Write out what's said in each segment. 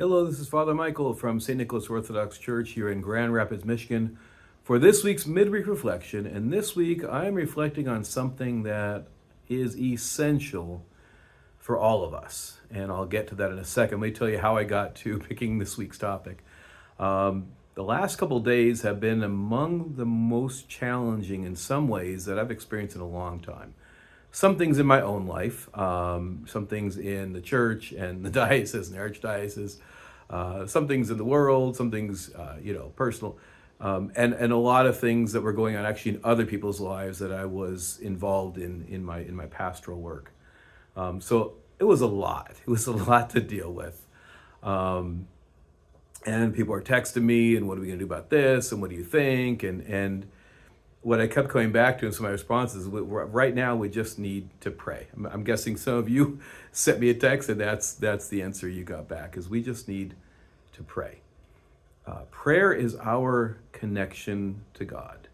Hello, this is Father Michael from St. Nicholas Orthodox Church here in Grand Rapids, Michigan for this week's Midweek Reflection. And this week I am reflecting on something that is essential for all of us. And I'll get to that in a second. Let me tell you how I got to picking this week's topic. The last couple of days have been among the most challenging in some ways that I've experienced in a long time. Some things in my own life, some things in the church and the diocese and the archdiocese, some things in the world, some things, personal, and a lot of things that were going on actually in other people's lives that I was involved in my pastoral work. So it was a lot. It was a lot to deal with. And people are texting me, and what are we going to do about this? And what do you think? And what I kept coming back to in some of my responses, right now we just need to pray. I'm guessing some of you sent me a text, and that's the answer you got back, is we just need to pray. Prayer is our connection to God,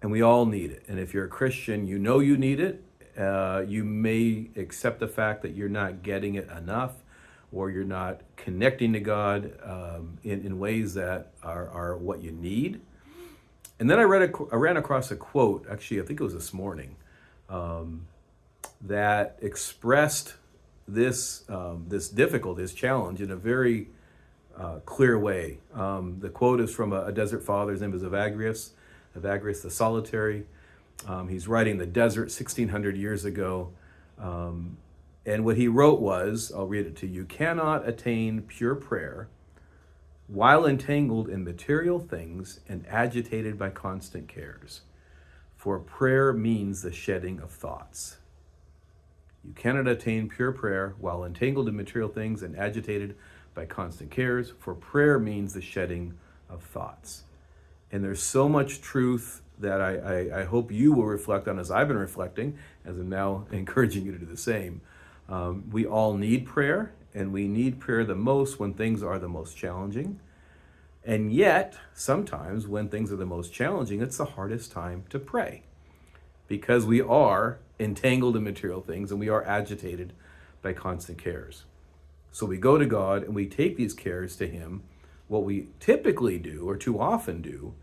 and we all need it. And if you're a Christian, you know you need it. You may accept the fact that you're not getting it enough, or you're not connecting to God in ways that are what you need. And then I ran across a quote, actually I think it was this morning, that expressed this difficulty, this challenge in a very clear way. The quote is from a desert father. His name is Evagrios the Solitary. He's writing the desert 1600 years ago. And what he wrote was, I'll read it to you: "Cannot attain pure prayer while entangled in material things and agitated by constant cares. For prayer means the shedding of thoughts." You cannot attain pure prayer while entangled in material things and agitated by constant cares, for prayer means the shedding of thoughts. And there's so much truth that I hope you will reflect on, as I've been reflecting, as I'm now encouraging you to do the same. We all need prayer, and we need prayer the most when things are the most challenging. And yet, sometimes when things are the most challenging, it's the hardest time to pray, because we are entangled in material things and we are agitated by constant cares. So we go to God and we take these cares to Him. What we typically do, or too often do,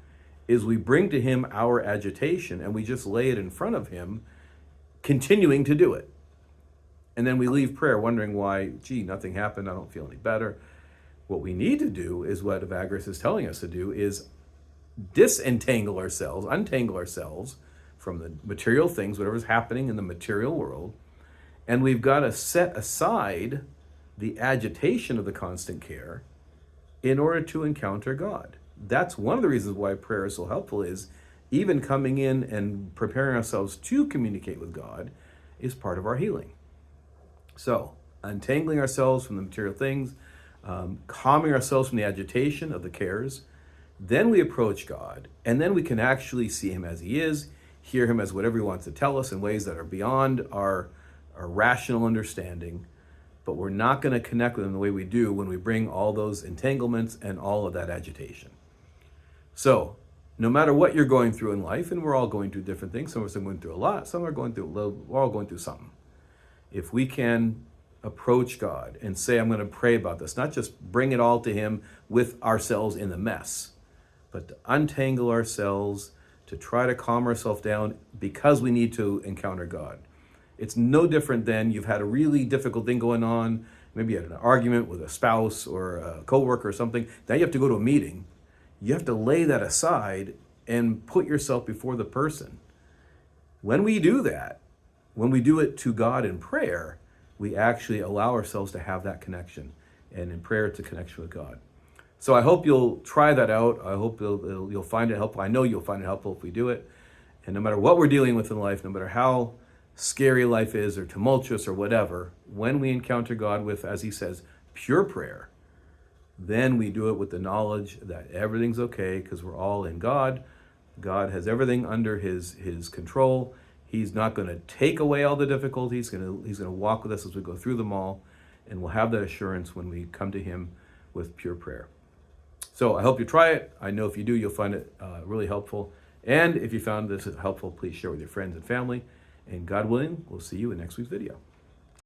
is we bring to Him our agitation and we just lay it in front of Him, continuing to do it. And then we leave prayer wondering why, nothing happened, I don't feel any better. What we need to do is what Evagrios is telling us to do, is untangle ourselves from the material things, whatever's happening in the material world. And we've got to set aside the agitation of the constant care in order to encounter God. That's one of the reasons why prayer is so helpful, is even coming in and preparing ourselves to communicate with God is part of our healing. So, untangling ourselves from the material things, calming ourselves from the agitation of the cares, then we approach God, and then we can actually see Him as He is, hear Him as whatever He wants to tell us in ways that are beyond our rational understanding. But we're not going to connect with Him the way we do when we bring all those entanglements and all of that agitation. So, no matter what you're going through in life, and we're all going through different things, some of us are going through a lot, some are going through a little, we're all going through something. If we can approach God and say, I'm going to pray about this, not just bring it all to Him with ourselves in the mess, but to untangle ourselves, to try to calm ourselves down because we need to encounter God. It's no different than you've had a really difficult thing going on. Maybe you had an argument with a spouse or a coworker or something. Now you have to go to a meeting. You have to lay that aside and put yourself before the person. When we do that, when we do it to God in prayer, we actually allow ourselves to have that connection, and in prayer it's a connection with God. So I hope you'll try that out. I hope you'll find it helpful. I know you'll find it helpful if we do it. And no matter what we're dealing with in life, no matter how scary life is or tumultuous or whatever, when we encounter God with, as He says, pure prayer, then we do it with the knowledge that everything's okay, because we're all in God. God has everything under His control. He's not going to take away all the difficulties. He's going to walk with us as we go through them all, and we'll have that assurance when we come to Him with pure prayer. So I hope you try it. I know if you do, you'll find it really helpful. And if you found this helpful, please share with your friends and family. And God willing, we'll see you in next week's video.